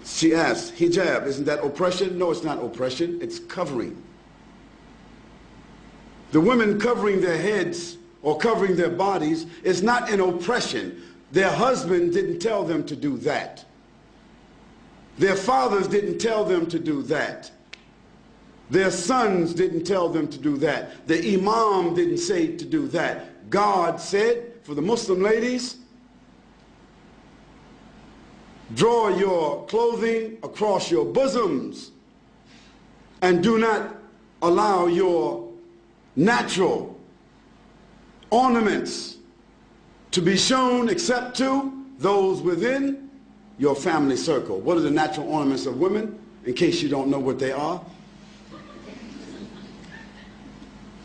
She asked, hijab, isn't that oppression? No, it's not oppression, it's covering. The women covering their heads or covering their bodies is not an oppression. Their husband didn't tell them to do that. Their fathers didn't tell them to do that. Their sons didn't tell them to do that. The imam didn't say to do that. God said, for the Muslim ladies, draw your clothing across your bosoms and do not allow your natural ornaments to be shown except to those within your family circle. What are the natural ornaments of women, in case you don't know what they are?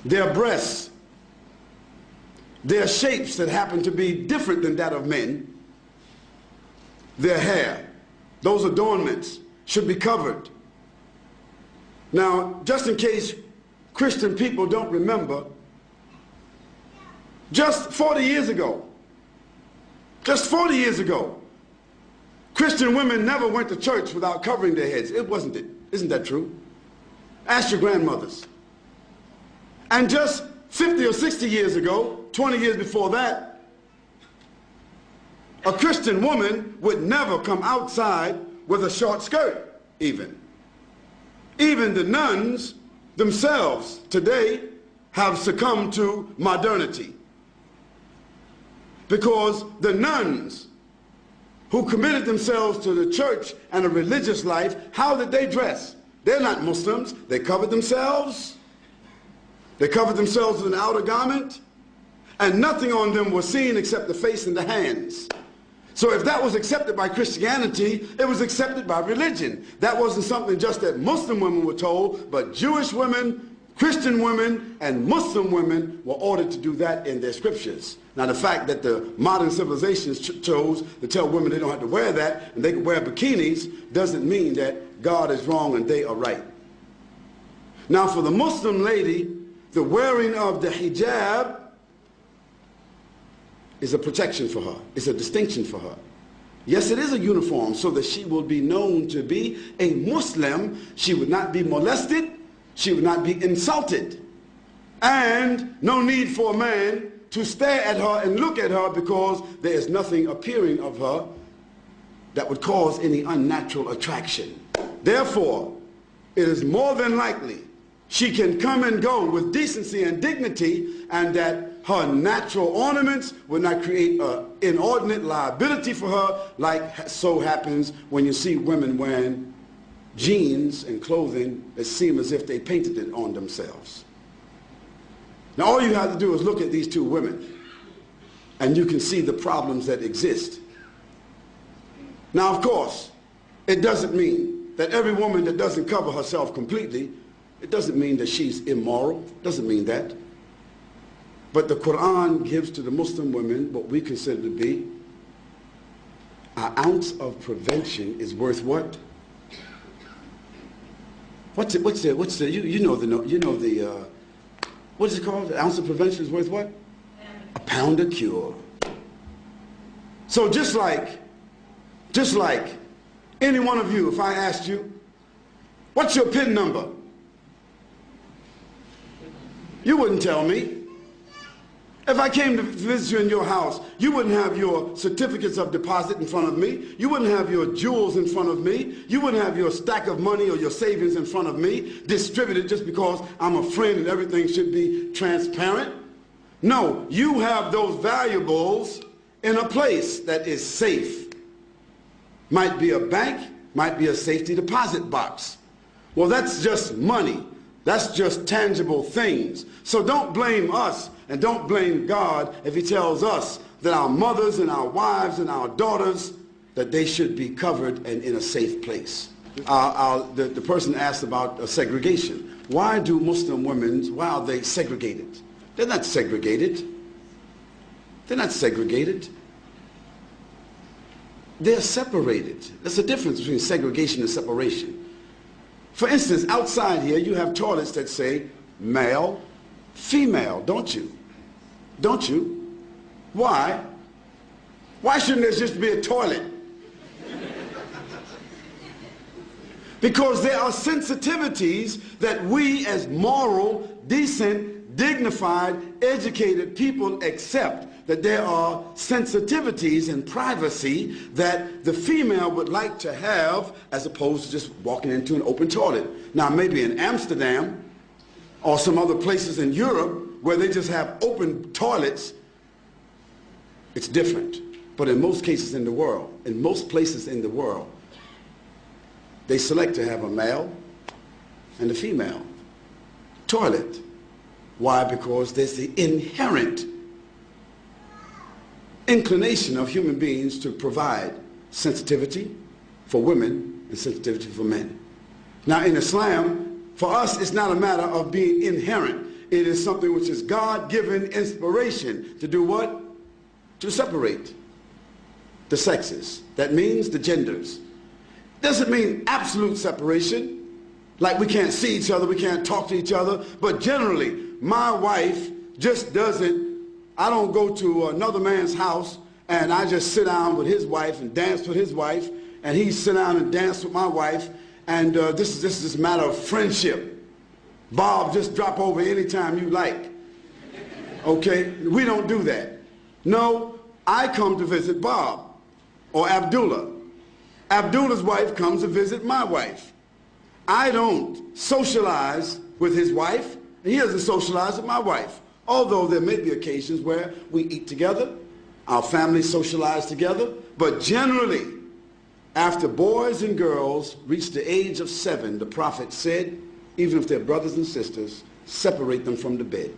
Their breasts, their shapes that happen to be different than that of men, their hair, those adornments should be covered. Now, just in case Christian people don't remember, just 40 years ago, Christian women never went to church without covering their heads. It wasn't it. Isn't that true? Ask your grandmothers. And just 50 or 60 years ago, 20 years before that, a Christian woman would never come outside with a short skirt, even. Even the nuns themselves today have succumbed to modernity. Because the nuns who committed themselves to the church and a religious life, how did they dress? They're not Muslims. They covered themselves. They covered themselves with an outer garment, and nothing on them was seen except the face and the hands. So if that was accepted by Christianity, it was accepted by religion. That wasn't something just that Muslim women were told, but Jewish women, Christian women, and Muslim women were ordered to do that in their scriptures. Now the fact that the modern civilizations chose to tell women they don't have to wear that and they can wear bikinis doesn't mean that God is wrong and they are right. Now for the Muslim lady, the wearing of the hijab is a protection for her. It's a distinction for her. Yes, it is a uniform so that she will be known to be a Muslim. She would not be molested. She would not be insulted. And no need for a man to stare at her and look at her because there is nothing appearing of her that would cause any unnatural attraction. Therefore, it is more than likely she can come and go with decency and dignity, and that her natural ornaments will not create an inordinate liability for her, like so happens when you see women wearing jeans and clothing that seem as if they painted it on themselves. Now all you have to do is look at these two women, and you can see the problems that exist. Now of course, it doesn't mean that every woman that doesn't cover herself completely, it doesn't mean that she's immoral. It doesn't mean that. But the Quran gives to the Muslim women what we consider to be an ounce of prevention is worth what? What's the what is it called? An ounce of prevention is worth what? A pound of cure. So just like any one of you, if I asked you, what's your PIN number? You wouldn't tell me. If I came to visit you in your house, you wouldn't have your certificates of deposit in front of me. You wouldn't have your jewels in front of me. You wouldn't have your stack of money or your savings in front of me, distributed just because I'm a friend and everything should be transparent. No, you have those valuables in a place that is safe. Might be a bank, might be a safety deposit box. Well, that's just money. That's just tangible things. So don't blame us and don't blame God if he tells us that our mothers and our wives and our daughters, that they should be covered and in a safe place. The person asked about segregation. Why do Muslim women, why are they segregated? They're not segregated. They're not segregated. They're separated. There's a difference between segregation and separation. For instance, outside here, you have toilets that say male, female, don't you? Don't you? Why? Why shouldn't there just be a toilet? Because there are sensitivities that we as moral, decent, dignified, educated people accept. That there are sensitivities in privacy that the female would like to have as opposed to just walking into an open toilet. Now maybe in Amsterdam or some other places in Europe where they just have open toilets, it's different. But in most cases in the world, in most places in the world, they select to have a male and a female toilet. Why? Because there's the inherent inclination of human beings to provide sensitivity for women and sensitivity for men. Now in Islam, for us, it's not a matter of being inherent. It is something which is God-given inspiration to do what? To separate the sexes. That means the genders. Doesn't mean absolute separation, like we can't see each other, we can't talk to each other, but generally, my wife just doesn't, I don't go to another man's house and I just sit down with his wife and dance with his wife, and he sit down and dance with my wife, and this is a matter of friendship. Bob, just drop over anytime you like. Okay? We don't do that. No, I come to visit Bob or Abdullah. Abdullah's wife comes to visit my wife. I don't socialize with his wife, and he doesn't socialize with my wife. Although there may be occasions where we eat together, our families socialize together, but generally, after boys and girls reach the age of 7, the Prophet said, even if they're brothers and sisters, separate them from the bed.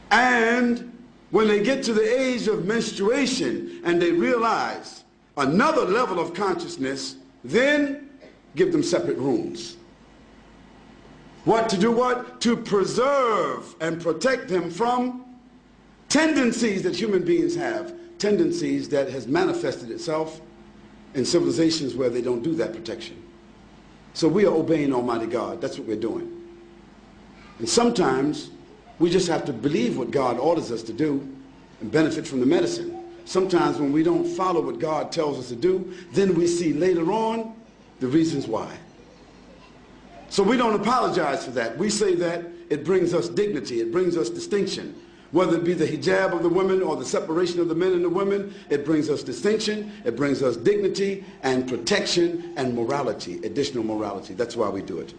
And when they get to the age of menstruation and they realize another level of consciousness, then give them separate rooms. What to do what? To preserve and protect them from tendencies that human beings have, tendencies that has manifested itself in civilizations where they don't do that protection. So we are obeying Almighty God. That's what we're doing. And sometimes we just have to believe what God orders us to do and benefit from the medicine. Sometimes when we don't follow what God tells us to do, then we see later on the reasons why. So we don't apologize for that. We say that it brings us dignity, it brings us distinction. Whether it be the hijab of the women or the separation of the men and the women, it brings us distinction, it brings us dignity and protection and morality, additional morality. That's why we do it.